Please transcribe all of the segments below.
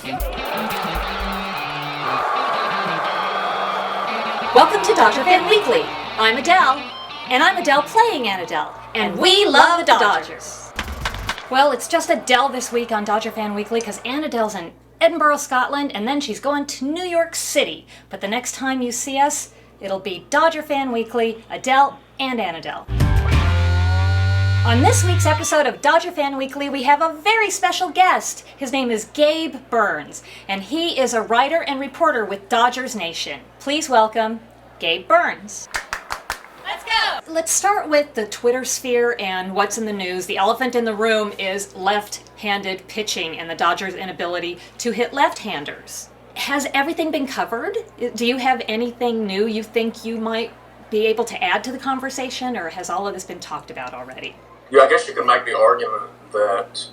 Welcome to Dodger Fan Weekly. I'm Adele. And I'm Adele playing Anadel. And we love the Dodgers. Well, it's just Adele this week on Dodger Fan Weekly because Anadel's in Edinburgh, Scotland, and then she's going to New York City. But the next time you see us, it'll be Dodger Fan Weekly, Adele and Anadel. On this week's episode of Dodger Fan Weekly, we have a very special guest. His name is Gabe Burns, and he is a writer and reporter with Dodgers Nation. Please welcome Gabe Burns. Let's go! Let's start with the Twitter sphere and what's in the news. The elephant in the room is left-handed pitching and the Dodgers' inability to hit left-handers. Has everything been covered? Do you have anything new you think you might be able to add to the conversation, or has all of this been talked about already? Yeah, I guess you can make the argument that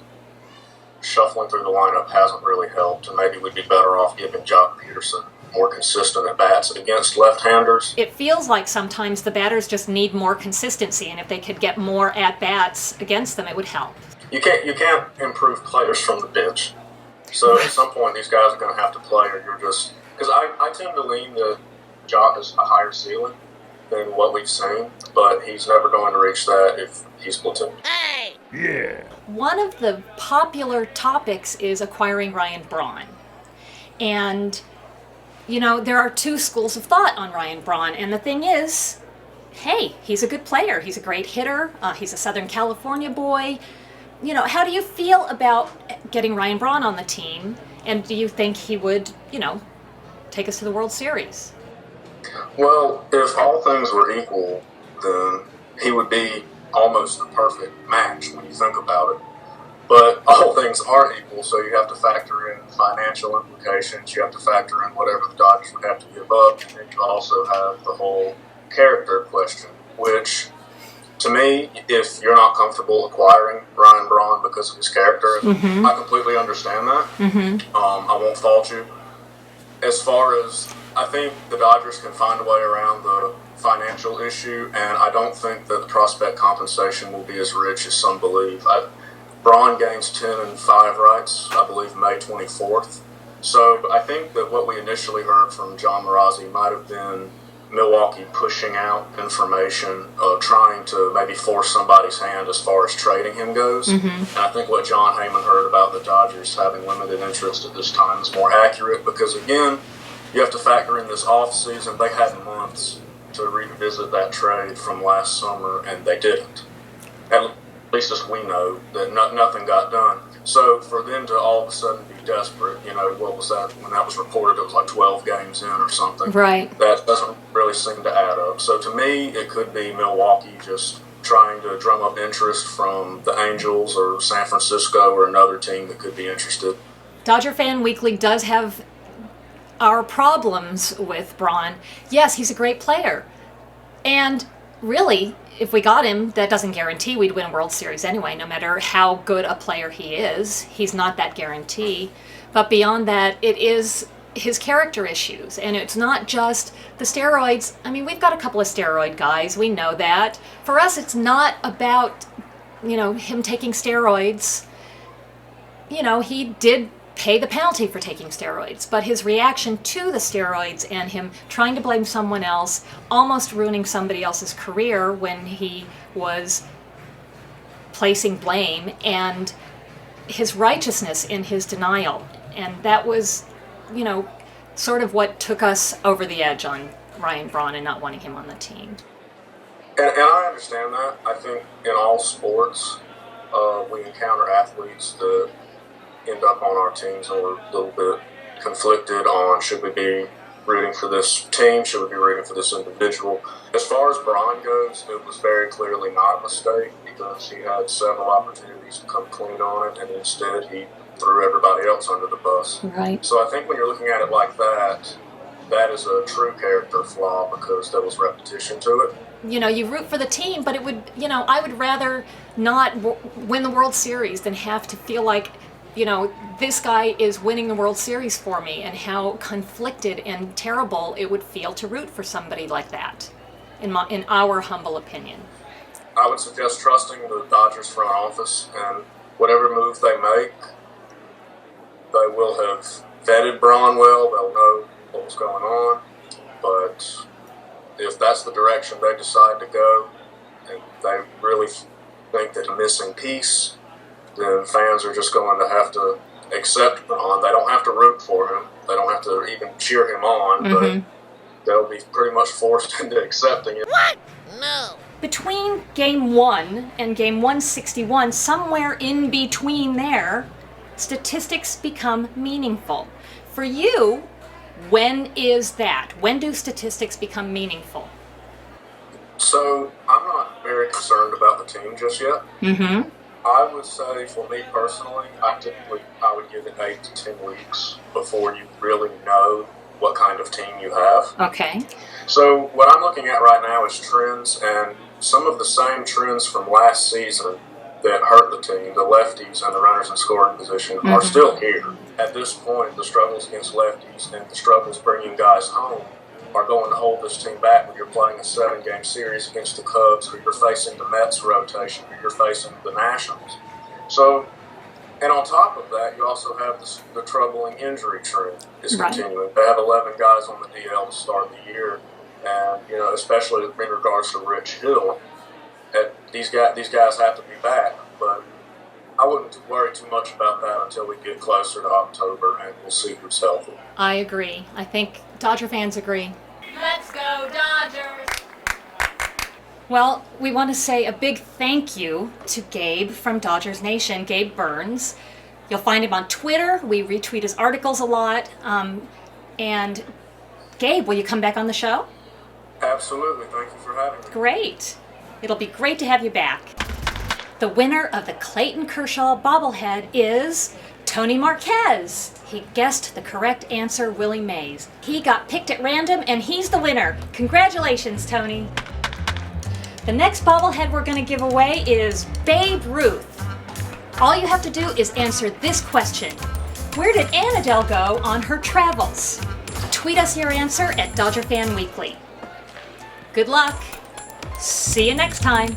shuffling through the lineup hasn't really helped, and maybe we'd be better off giving Jock Peterson more consistent at-bats against left-handers. It feels like sometimes the batters just need more consistency, and if they could get more at-bats against them, it would help. You can't improve players from the bench. So at some point, these guys are going to have to play, or you're just... Because I tend to lean that Jock has a higher ceiling than what we've seen, but he's never going to reach that if he's platoon. Hey! Yeah. One of the popular topics is acquiring Ryan Braun. And, you know, there are two schools of thought on Ryan Braun, and the thing is, hey, he's a good player. He's a great hitter. He's a Southern California boy. You know, how do you feel about getting Ryan Braun on the team? And do you think he would, you know, take us to the World Series? Well, if all things were equal, then he would be almost the perfect match when you think about it. But all things aren't equal, so you have to factor in financial implications, you have to factor in whatever the Dodgers would have to give up, and then you also have the whole character question, which, to me, if you're not comfortable acquiring Ryan Braun because of his character, I completely understand that. I won't fault you. As far as, I think the Dodgers can find a way around the financial issue, and I don't think that the prospect compensation will be as rich as some believe. Braun gains 10-5 rights, I believe, May 24th. So I think that what we initially heard from John Marazi might have been Milwaukee pushing out information, trying to maybe force somebody's hand as far as trading him goes. And I think what John Heyman heard about the Dodgers having limited interest at this time is more accurate because, again, you have to factor in this offseason. They had months to revisit that trade from last summer, and they didn't. At least as we know, that nothing got done. So for them to all of a sudden be desperate, you know, what was that? When that was reported, it was like 12 games in or something. Right. That doesn't really seem to add up. So to me, it could be Milwaukee just trying to drum up interest from the Angels or San Francisco or another team that could be interested. Dodger Fan Weekly does have our problems with Braun. Yes, he's a great player. And really, if we got him, that doesn't guarantee we'd win a World Series anyway, no matter how good a player he is. He's not that guarantee. But beyond that, it is his character issues. And it's not just the steroids. I mean, we've got a couple of steroid guys. We know that. For us, it's not about, you know, him taking steroids. You know, he did pay the penalty for taking steroids, but his reaction to the steroids and him trying to blame someone else, almost ruining somebody else's career when he was placing blame, and his righteousness in his denial. And that was, you know, sort of what took us over the edge on Ryan Braun and not wanting him on the team. And I understand that. I think in all sports, we encounter athletes that end up on our teams and we're a little bit conflicted on should we be rooting for this team, should we be rooting for this individual. As far as Braun goes, it was very clearly not a mistake because he had several opportunities to come clean on it, and instead he threw everybody else under the bus. Right. So I think when you're looking at it like that, that is a true character flaw because there was repetition to it. You know, you root for the team, but it would, you know, I would rather not win the World Series than have to feel like, you know, this guy is winning the World Series for me, and how conflicted and terrible it would feel to root for somebody like that, in our humble opinion. I would suggest trusting the Dodgers front office, and whatever move they make, they will have vetted Braun well, they'll know what's going on. But if that's the direction they decide to go, and they really think that a missing piece, then fans are just going to have to accept Braun. They don't have to root for him. They don't have to even cheer him on, but they'll be pretty much forced into accepting it. What? No. Between Game 1 and Game 161, somewhere in between there, statistics become meaningful. For you, when is that? When do statistics become meaningful? So, I'm not very concerned about the team just yet. Mm-hmm. I would say, for me personally, I would give it 8 to 10 weeks before you really know what kind of team you have. Okay. So what I'm looking at right now is trends, and some of the same trends from last season that hurt the team, the lefties and the runners in scoring position, are still here. At this point, the struggles against lefties and the struggles bringing guys home are going to hold this team back when you're playing a 7-game series against the Cubs, or you're facing the Mets rotation, or you're facing the Nationals. So, and on top of that, you also have the troubling injury trend is continuing. They have 11 guys on the DL to start the year, and especially in regards to Rich Hill, these guys have to be back. But I wouldn't worry too much about that until we get closer to October, and we'll see who's healthy. I agree. I think Dodger fans agree. Let's go, Dodgers! Well, we want to say a big thank you to Gabe from Dodgers Nation, Gabe Burns. You'll find him on Twitter. We retweet his articles a lot. And Gabe, will you come back on the show? Absolutely. Thank you for having me. Great. It'll be great to have you back. The winner of the Clayton Kershaw bobblehead is Tony Marquez. He guessed the correct answer, Willie Mays. He got picked at random, and he's the winner. Congratulations, Tony. The next bobblehead we're going to give away is Babe Ruth. All you have to do is answer this question. Where did Anadel go on her travels? Tweet us your answer at Dodger Fan Weekly. Good luck. See you next time.